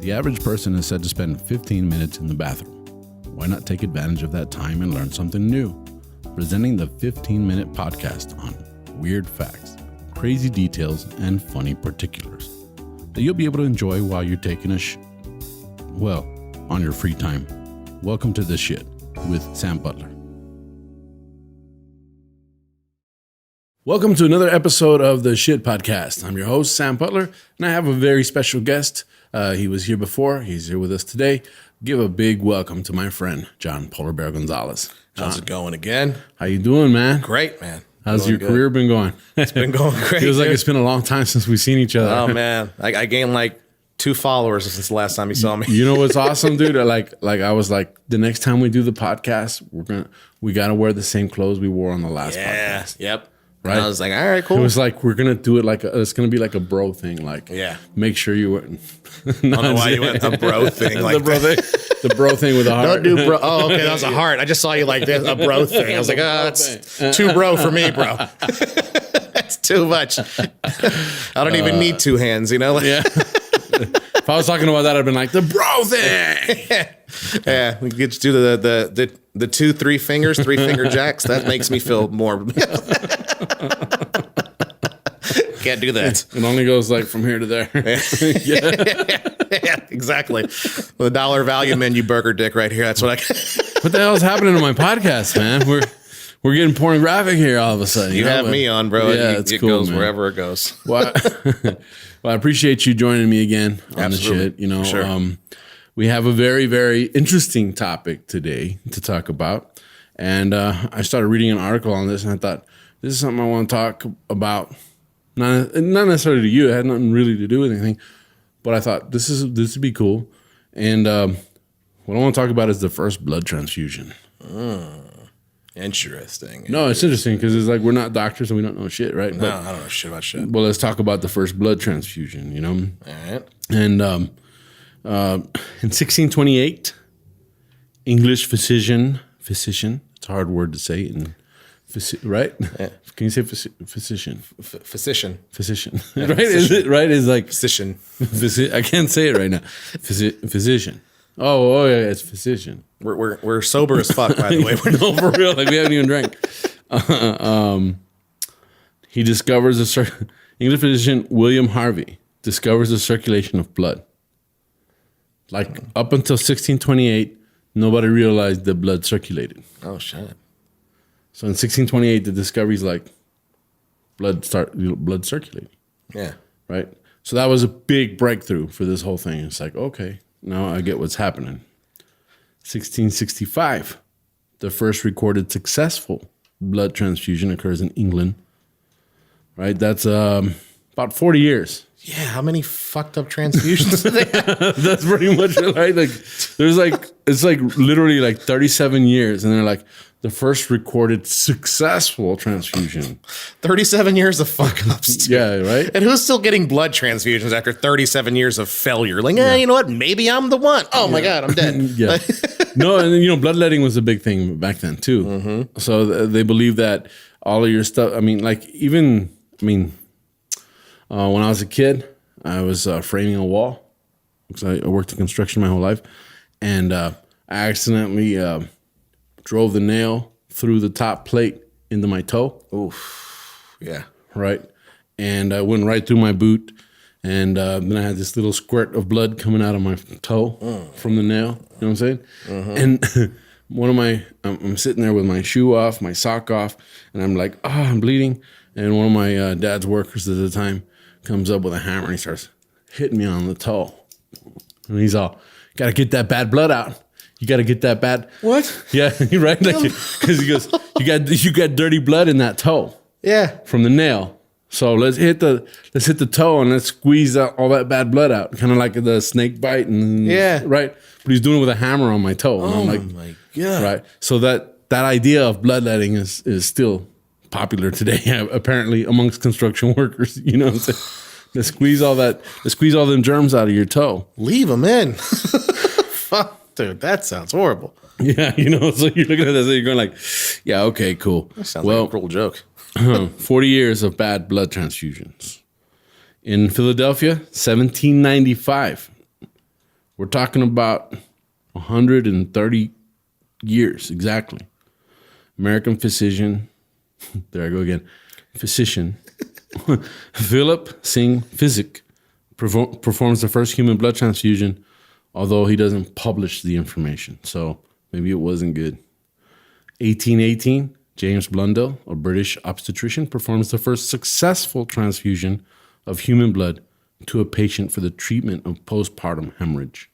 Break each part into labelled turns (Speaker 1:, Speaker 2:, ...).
Speaker 1: The average person is said to spend 15 minutes in the bathroom. Why not take advantage of that time and learn something new? Presenting the 15-minute podcast on weird facts, crazy details, and funny particulars that you'll be able to enjoy while you're taking a on your free time. Welcome to The Shit with Sam Butler. Welcome to another episode of The Shit Podcast. I'm your host, Sam Butler, and I have a very special guest. He was here before. He's here with us today. Give a big welcome to my friend, John Polar Bear Gonzalez. John,
Speaker 2: how's it going again?
Speaker 1: How you doing, man?
Speaker 2: Great, man.
Speaker 1: How's your career been going?
Speaker 2: It's been going great.
Speaker 1: Feels like it's been a long time since we've seen each other.
Speaker 2: Oh, man. I gained like 2 followers since the last time you saw me.
Speaker 1: You know what's awesome, dude? Like I was like, the next time we do the podcast, we gotta wear the same clothes we wore on the last podcast.
Speaker 2: Yep.
Speaker 1: Right?
Speaker 2: And I was like, all right, cool.
Speaker 1: It was like, we're going to do it like, it's going to be like a bro thing. Like, make sure you wear.
Speaker 2: I don't know why you went the bro thing like
Speaker 1: the bro thing with a heart.
Speaker 2: Don't do bro. Oh, okay, that was a heart. I just saw you like this, a bro thing. I was like, oh, that's too bro for me, bro. That's too much. I don't even need 2 hands, you know? Like,
Speaker 1: yeah. If I was talking about that, I'd been like, the bro thing.
Speaker 2: Yeah, we could just do the 2, 3 fingers, 3 finger jacks. That makes me feel more. Can't do that.
Speaker 1: It only goes like from here to there.
Speaker 2: Yeah, exactly. With a $1 value menu burger dick right here. That's what I.
Speaker 1: What the hell is happening to my podcast, man? We're getting pornographic here all of a sudden.
Speaker 2: You have me on, bro.
Speaker 1: Yeah,
Speaker 2: it
Speaker 1: cool,
Speaker 2: goes
Speaker 1: man.
Speaker 2: wherever it goes.
Speaker 1: Well, I appreciate you joining me again on
Speaker 2: Absolutely.
Speaker 1: The Shit. You know,
Speaker 2: sure.
Speaker 1: We have a very, very interesting topic today to talk about. And I started reading an article on this, and I thought, this is something I want to talk about. Not necessarily to you. It had nothing really to do with anything. But I thought, this would be cool. And what I want to talk about is the first blood transfusion.
Speaker 2: Interesting.
Speaker 1: No, it's interesting because it's like we're not doctors and we don't know shit, right?
Speaker 2: No, I don't know shit about shit.
Speaker 1: Well, let's talk about the first blood transfusion, you know?
Speaker 2: All right.
Speaker 1: And in 1628, English physician, it's a hard word to say, right?
Speaker 2: Yeah.
Speaker 1: Can you say physician?
Speaker 2: Physician.
Speaker 1: Yeah, right? Physician. Is it right? Is like
Speaker 2: physician.
Speaker 1: I can't say it right now. Physician. Oh yeah, it's physician.
Speaker 2: We're sober as fuck, by the way.
Speaker 1: No, for real. Like we haven't even drank. He discovers English physician William Harvey discovers the circulation of blood. Like up until 1628, nobody realized that blood circulated.
Speaker 2: Oh shit.
Speaker 1: So in 1628, the discovery's like blood circulating.
Speaker 2: Yeah.
Speaker 1: Right. So that was a big breakthrough for this whole thing. It's like, okay, now I get what's happening. 1665, the first recorded successful blood transfusion occurs in England. Right. That's about 40 years.
Speaker 2: Yeah, how many fucked up transfusions do they have?
Speaker 1: That's pretty much it, right? Like, it's like literally like 37 years, and they're like the first recorded successful transfusion.
Speaker 2: 37 years of fuck ups.
Speaker 1: Yeah, right.
Speaker 2: And who's still getting blood transfusions after 37 years of failure? Like, you know what? Maybe I'm the one. Oh my God, I'm dead.
Speaker 1: Yeah. No, and you know, bloodletting was a big thing back then too. Mm-hmm. So they believe that all of your stuff. I mean, when I was a kid, I was framing a wall because I worked in construction my whole life, and I accidentally drove the nail through the top plate into my toe.
Speaker 2: Oof. Yeah.
Speaker 1: Right. And I went right through my boot, and then I had this little squirt of blood coming out of my toe from the nail. You know what I'm saying? Mm-hmm. And I'm sitting there with my shoe off, my sock off, and I'm like, I'm bleeding. And one of my dad's workers at the time comes up with a hammer and he starts hitting me on the toe. And he's all, gotta get that bad blood out. You gotta get that bad.
Speaker 2: What?
Speaker 1: Yeah, right? Because he goes, you got dirty blood in that toe.
Speaker 2: Yeah.
Speaker 1: From the nail. So let's hit the toe and let's squeeze out all that bad blood out. Kind of like the snake bite. And
Speaker 2: yeah.
Speaker 1: Right? But he's doing it with a hammer on my toe. And I'm like,
Speaker 2: my God.
Speaker 1: Right. So that idea of bloodletting is still popular today, apparently, amongst construction workers. You know what I'm saying? They squeeze all them germs out of your toe.
Speaker 2: Leave them in. Fuck, dude, that sounds horrible.
Speaker 1: Yeah, you know, so you're looking at this and you're going like, yeah, okay, cool.
Speaker 2: That sounds like a cruel joke.
Speaker 1: 40 years of bad blood transfusions. In Philadelphia, 1795, We're talking about 130 years exactly. American physician, there I go again, physician, Philip Singh Physic performs the first human blood transfusion, although he doesn't publish the information. So maybe it wasn't good. 1818, James Blundell, a British obstetrician, performs the first successful transfusion of human blood to a patient for the treatment of postpartum hemorrhage.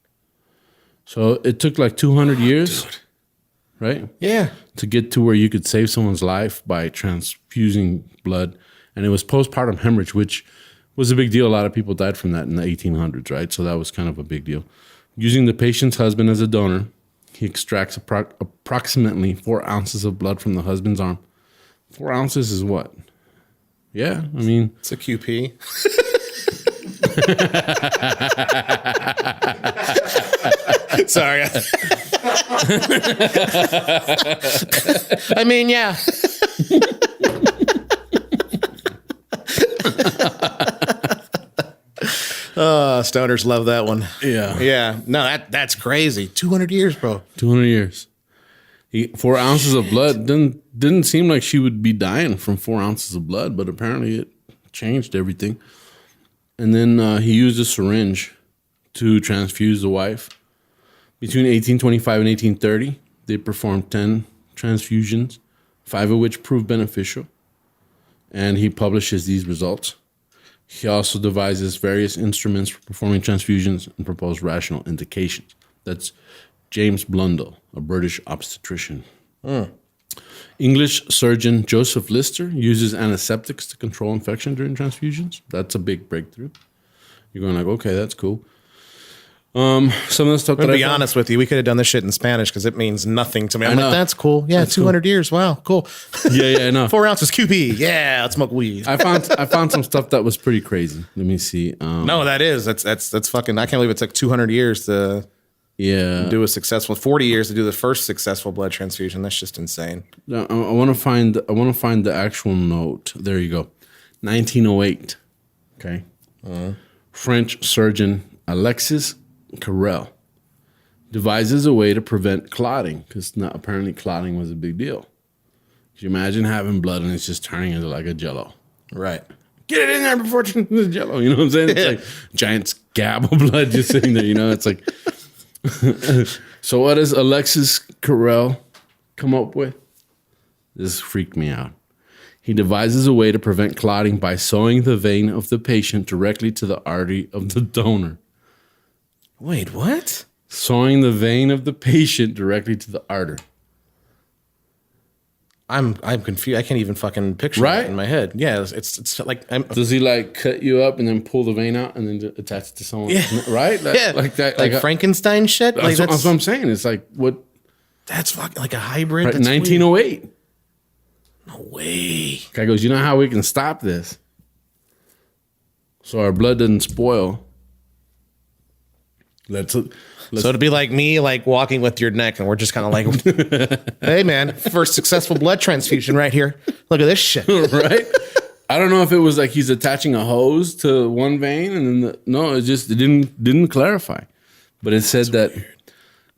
Speaker 1: So it took like 200 years, right?
Speaker 2: Yeah.
Speaker 1: To get to where you could save someone's life by transfusing blood. And it was postpartum hemorrhage, which was a big deal. A lot of people died from that in the 1800s, right? So that was kind of a big deal. Using the patient's husband as a donor, he extracts approximately 4 ounces of blood from the husband's arm. 4 ounces is what? Yeah, I mean...
Speaker 2: It's a QP. Sorry. I mean, yeah. Stoners love that one.
Speaker 1: Yeah.
Speaker 2: Yeah. No, that's crazy. 200 years, bro.
Speaker 1: 200 years. 4 ounces of blood didn't seem like she would be dying from 4 ounces of blood, but apparently it changed everything. And then he used a syringe to transfuse the wife. Between 1825 and 1830, they performed 10 transfusions, 5 of which proved beneficial. And he publishes these results. He also devises various instruments for performing transfusions and proposed rational indications. That's James Blundell, a British obstetrician. English surgeon Joseph Lister uses antiseptics to control infection during transfusions. That's a big breakthrough. You're going like, okay, that's cool. Some of the stuff
Speaker 2: I'm gonna be honest with you, we could have done this shit in Spanish because it means nothing to me. I'm
Speaker 1: I
Speaker 2: like,
Speaker 1: know.
Speaker 2: that's cool. Yeah,
Speaker 1: That's
Speaker 2: 200 years. Wow, cool.
Speaker 1: Yeah, I know.
Speaker 2: 4 ounces QP. Yeah, let's smoke weed.
Speaker 1: I found some stuff that was pretty crazy. Let me see.
Speaker 2: No, that's fucking. I can't believe it took 200 years to do a successful 40 years to do the first successful blood transfusion. That's just insane.
Speaker 1: I want to find the actual note. There you go. 1908. Okay. French surgeon Alexis Carrel devises a way to prevent clotting because apparently clotting was a big deal. Could you imagine having blood and it's just turning into like a jello?
Speaker 2: Right.
Speaker 1: Get it in there before it turns into jello. You know what I'm saying? It's like giant scab of blood just sitting there. You know, it's like. So what does Alexis Carrel come up with? This freaked me out. He devises a way to prevent clotting by sewing the vein of the patient directly to the artery of the donor.
Speaker 2: Wait, what?
Speaker 1: Sewing the vein of the patient directly to the artery.
Speaker 2: I'm confused. I can't even fucking picture
Speaker 1: Right?
Speaker 2: it in my head. Yeah, it's like
Speaker 1: Does he like cut you up and then pull the vein out and then attach it to someone?
Speaker 2: Yeah.
Speaker 1: Right?
Speaker 2: yeah,
Speaker 1: Like that.
Speaker 2: like Frankenstein shit. Like
Speaker 1: That's what I'm saying. It's like what?
Speaker 2: that's fucking like a hybrid.
Speaker 1: Right,
Speaker 2: That's
Speaker 1: 1908.
Speaker 2: weird. No way.
Speaker 1: Guy goes, you know how we can stop this? So our blood doesn't spoil.
Speaker 2: So it'd be like me, like walking with your neck, and we're just kind of like, "Hey, man, first successful blood transfusion right here. Look at this shit."
Speaker 1: Right? I don't know if it was like he's attaching a hose to one vein, and then it didn't clarify, but it said that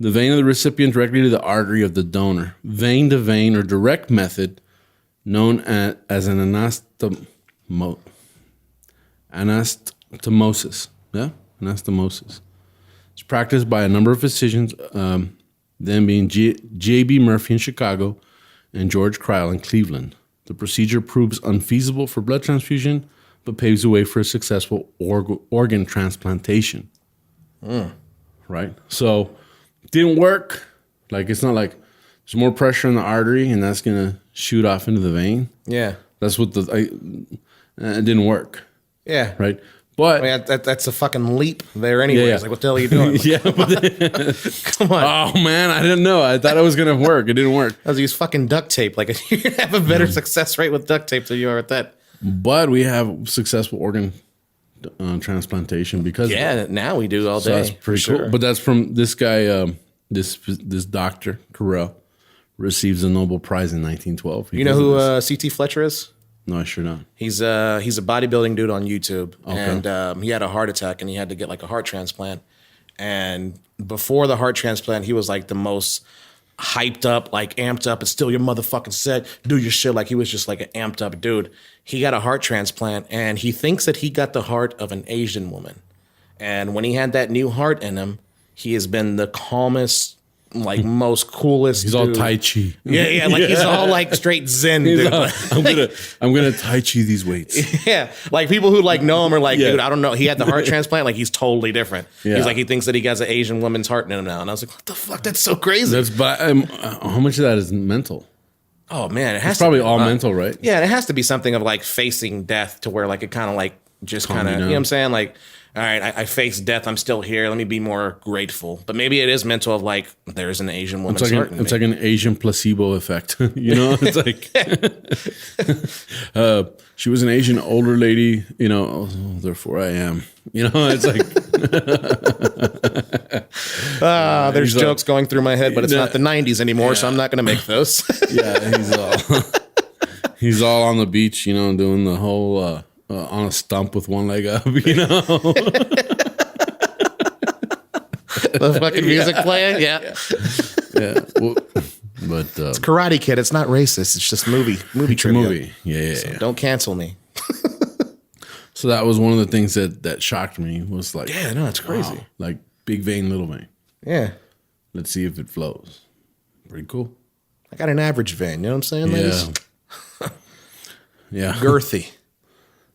Speaker 1: the vein of the recipient directly to the artery of the donor, vein to vein or direct method, known as an anastomosis. Yeah, anastomosis. It's practiced by a number of physicians, them being J.B. Murphy in Chicago and George Cryle in Cleveland. The procedure proves unfeasible for blood transfusion, but paves the way for a successful organ transplantation. Right? So, didn't work. Like, it's not like there's more pressure on the artery and that's going to shoot off into the vein.
Speaker 2: Yeah.
Speaker 1: That's what it didn't work.
Speaker 2: Yeah.
Speaker 1: Right? But
Speaker 2: I mean, that's a fucking leap there anyway.
Speaker 1: Yeah.
Speaker 2: It's like, what the hell are you doing? Like,
Speaker 1: yeah, but
Speaker 2: come on.
Speaker 1: Oh man, I didn't know. I thought it was gonna work. It didn't work.
Speaker 2: I was use fucking duct tape. Like you're gonna have a better success rate with duct tape than you are with that.
Speaker 1: But we have successful organ transplantation because of that.
Speaker 2: Now we do all
Speaker 1: So
Speaker 2: day.
Speaker 1: that's pretty cool. But that's from this guy, this doctor Carrel receives a Nobel Prize in 1912.
Speaker 2: You know who C.T. Fletcher is?
Speaker 1: No, I sure not.
Speaker 2: He's a bodybuilding dude on YouTube, and he had a heart attack, and he had to get like a heart transplant. And before the heart transplant, he was like the most hyped up, like amped up. It's still your motherfucking set. Do your shit. Like he was just like an amped up dude. He got a heart transplant and he thinks that he got the heart of an Asian woman. And when he had that new heart in him, he has been the calmest, like most coolest.
Speaker 1: He's
Speaker 2: dude.
Speaker 1: all Tai Chi.
Speaker 2: Yeah, like he's all like straight Zen, dude.
Speaker 1: I'm gonna Tai Chi these weights.
Speaker 2: Yeah, like people who like know him are like, dude, I don't know. He had the heart transplant, like he's totally different.
Speaker 1: Yeah.
Speaker 2: He's like, he thinks that he has an Asian woman's heart in him now, and I was like, what the fuck? That's so crazy.
Speaker 1: But how much of that is mental?
Speaker 2: Oh man, it has
Speaker 1: It's probably
Speaker 2: to be
Speaker 1: all mental, right?
Speaker 2: Yeah, it has to be something of like facing death to where like it kind of like just kind of, you know what I'm saying? Like, all right, I faced death. I'm still here. Let me be more grateful. But maybe it is mental of like, there's an Asian woman's heart in me.
Speaker 1: It's like an Asian placebo effect. You know, it's like she was an Asian older lady. You know, therefore I am. You know, it's like
Speaker 2: there's jokes going through my head, but it's not the '90s anymore, so I'm not going to make those.
Speaker 1: Yeah, he's all on the beach. You know, doing the whole. On a stump with one leg up, you know.
Speaker 2: The fucking music playing, yeah.
Speaker 1: Well, but
Speaker 2: it's Karate Kid. It's not racist. It's just movie trivia.
Speaker 1: Movie, yeah.
Speaker 2: Don't cancel me.
Speaker 1: So that was one of the things that shocked me. Was like,
Speaker 2: yeah, no, it's crazy.
Speaker 1: Wow, like big vein, little vein.
Speaker 2: Yeah.
Speaker 1: Let's see if it flows. Pretty cool.
Speaker 2: I got an average vein. You know what I'm saying, ladies?
Speaker 1: Yeah.
Speaker 2: Girthy.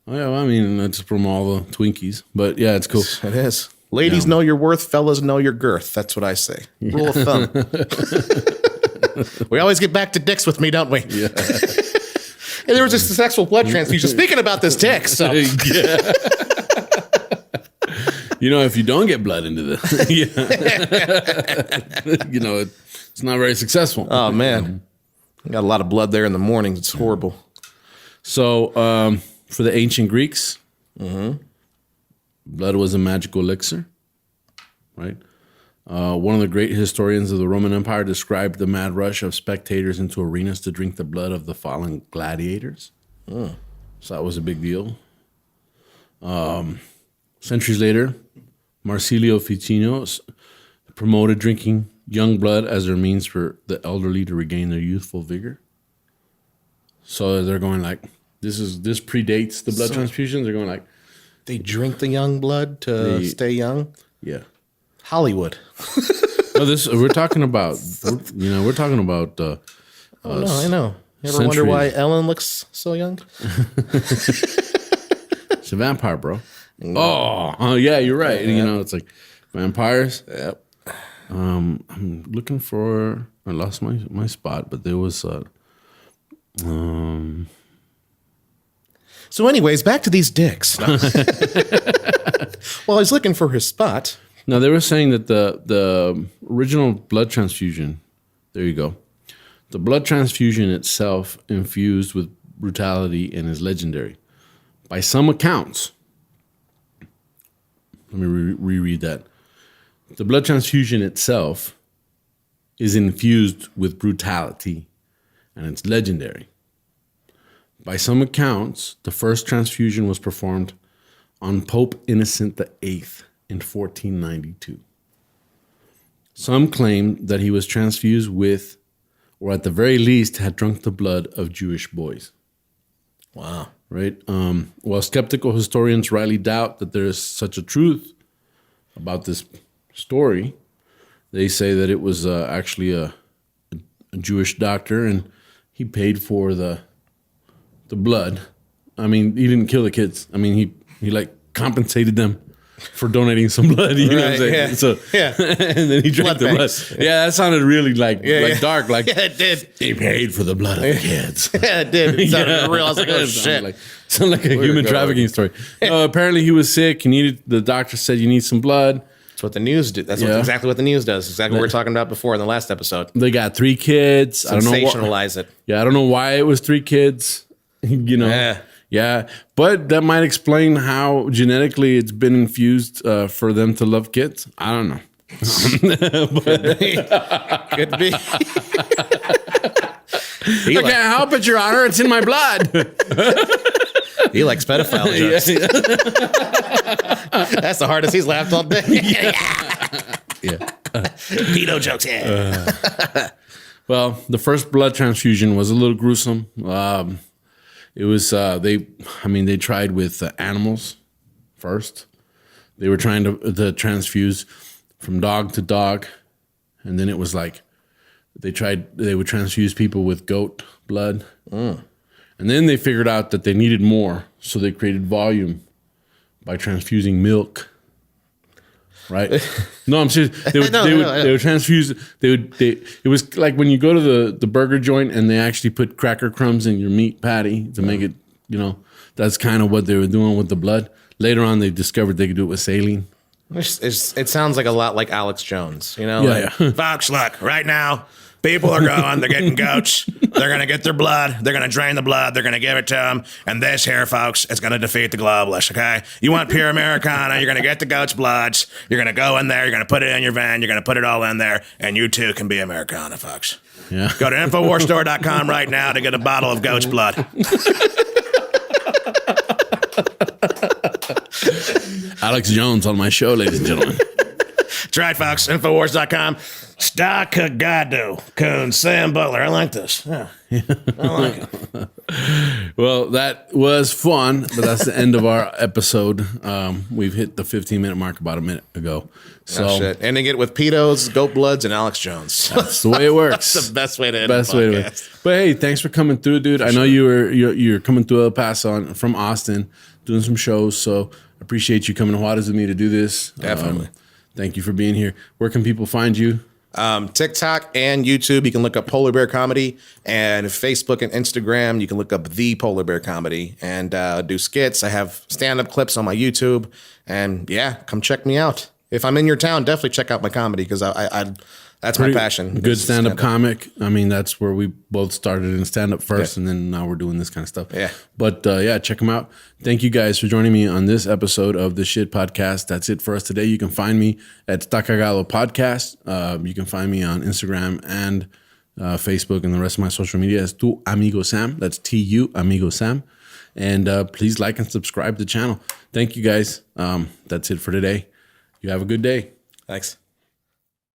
Speaker 1: Oh, yeah, well, I mean, that's from all the Twinkies. But yeah, it's cool.
Speaker 2: It is. Ladies know your worth. Fellas know your girth. That's what I say. Rule of thumb. We always get back to dicks with me, don't we? Yeah. And there was a sexual blood transfusion. Speaking about this dick, so.
Speaker 1: Yeah. You know, if you don't get blood into this, you know, it's not very successful.
Speaker 2: Oh, man. Got a lot of blood there in the mornings. It's horrible.
Speaker 1: So, for the ancient Greeks, blood was a magical elixir, right? One of the great historians of the Roman Empire described the mad rush of spectators into arenas to drink the blood of the fallen gladiators. So that was a big deal. Centuries later, Marsilio Ficino promoted drinking young blood as their means for the elderly to regain their youthful vigor. So they're going like, this predates the blood transfusions. They're going like,
Speaker 2: they drink the young blood to stay young.
Speaker 1: Yeah,
Speaker 2: Hollywood.
Speaker 1: No, we're talking about. We're talking about.
Speaker 2: No, I know. You ever wonder why Ellen looks so young?
Speaker 1: It's a vampire, bro. Oh, yeah, you're right. Yeah. You know, it's like vampires.
Speaker 2: Yep.
Speaker 1: I'm looking for. I lost my spot, but there was.
Speaker 2: So, anyways, back to these dicks. Well, he's looking for his spot.
Speaker 1: Now, they were saying that the original blood transfusion, there you go, the blood transfusion itself infused with brutality and is legendary. By some accounts, let me reread that. The blood transfusion itself is infused with brutality and it's legendary. By some accounts, the first transfusion was performed on Pope Innocent VIII in 1492. Some claim that he was transfused with, or at the very least, had drunk the blood of Jewish boys.
Speaker 2: Wow.
Speaker 1: Right? While skeptical historians rightly doubt that there is such a truth about this story, they say that it was actually a Jewish doctor and he paid for the blood. I mean, he didn't kill the kids. I mean, he like compensated them for donating some blood. You know what I'm saying?
Speaker 2: Yeah.
Speaker 1: So,
Speaker 2: yeah.
Speaker 1: And then he drank the blood. Yeah, that sounded really like dark. Like,
Speaker 2: yeah, it did.
Speaker 1: He paid for the blood of the kids.
Speaker 2: Yeah, it did. It sounded real. I was like, oh, shit.
Speaker 1: Sounded like a human trafficking story. Apparently, he was sick. The doctor said, you need some blood.
Speaker 2: That's what the news did. That's exactly what the news does. Exactly what we were talking about before in the last episode.
Speaker 1: They got 3 kids.
Speaker 2: Sensationalize it.
Speaker 1: Yeah, I don't know why it was 3 kids. You know, yeah, but that might explain how genetically it's been infused for them to love kids. I don't know.
Speaker 2: Could be.
Speaker 1: I can't help it, Your Honor. It's in my blood.
Speaker 2: He likes pedophile jokes. That's the hardest he's laughed all day.
Speaker 1: Yeah.
Speaker 2: Pedo jokes. Yeah.
Speaker 1: Well, the first blood transfusion was a little gruesome. It was they tried with animals first. They were trying to transfuse from dog to dog, and then it was like they would transfuse people with goat blood, and then they figured out that they needed more, so they created volume by transfusing milk. Right? No, I'm serious. They would transfuse. It was like when you go to the burger joint and they actually put cracker crumbs in your meat patty to make it. That's kind of what they were doing with the blood. Later on, they discovered they could do it with saline.
Speaker 2: It sounds like a lot like Alex Jones.
Speaker 1: Yeah.
Speaker 2: Folks, look, right now, people are going, they're getting goats. They're going to get their blood. They're going to drain the blood. They're going to give it to them. And this here, folks, is going to defeat the globalists, okay? You want pure Americana. You're going to get the goat's bloods. You're going to go in there. You're going to put it in your van. You're going to put it all in there. And you too can be Americana, folks.
Speaker 1: Yeah.
Speaker 2: Go to InfoWarsStore.com right now to get a bottle of goat's blood.
Speaker 1: Alex Jones on my show, ladies and gentlemen.
Speaker 2: That's right, folks. InfoWars.com. Stockagado. Coon Sam Butler. I like this. Yeah. I like it.
Speaker 1: Well, that was fun, but that's the end of our episode. We've hit the 15-minute mark about a minute ago. So
Speaker 2: shit. Ending it with pedos, goat bloods, and Alex Jones.
Speaker 1: That's the way it works.
Speaker 2: That's the best way to end
Speaker 1: Best
Speaker 2: the
Speaker 1: way to
Speaker 2: podcast.
Speaker 1: end. But hey, thanks for coming through, dude. I know you're coming through El Paso from Austin, doing some shows. So I appreciate you coming to Juarez with me to do this.
Speaker 2: Definitely.
Speaker 1: Thank you for being here. Where can people find you?
Speaker 2: TikTok and YouTube, you can look up Polar Bear Comedy, and Facebook and Instagram, you can look up The Polar Bear Comedy, and do skits. I have stand-up clips on my YouTube, and yeah, come check me out. If I'm in your town, definitely check out my comedy, because I that's my passion.
Speaker 1: Good stand-up comic. I mean, that's where we both started in stand-up first, and then now we're doing this kind of stuff.
Speaker 2: Yeah.
Speaker 1: But yeah, check them out. Thank you guys for joining me on this episode of the Shit Podcast. That's it for us today. You can find me at Stacagalo Podcast. You can find me on Instagram and Facebook, and the rest of my social media is Tu Amigo Sam. That's TU Amigo Sam. And please like and subscribe to the channel. Thank you guys. That's it for today. You have a good day.
Speaker 2: Thanks.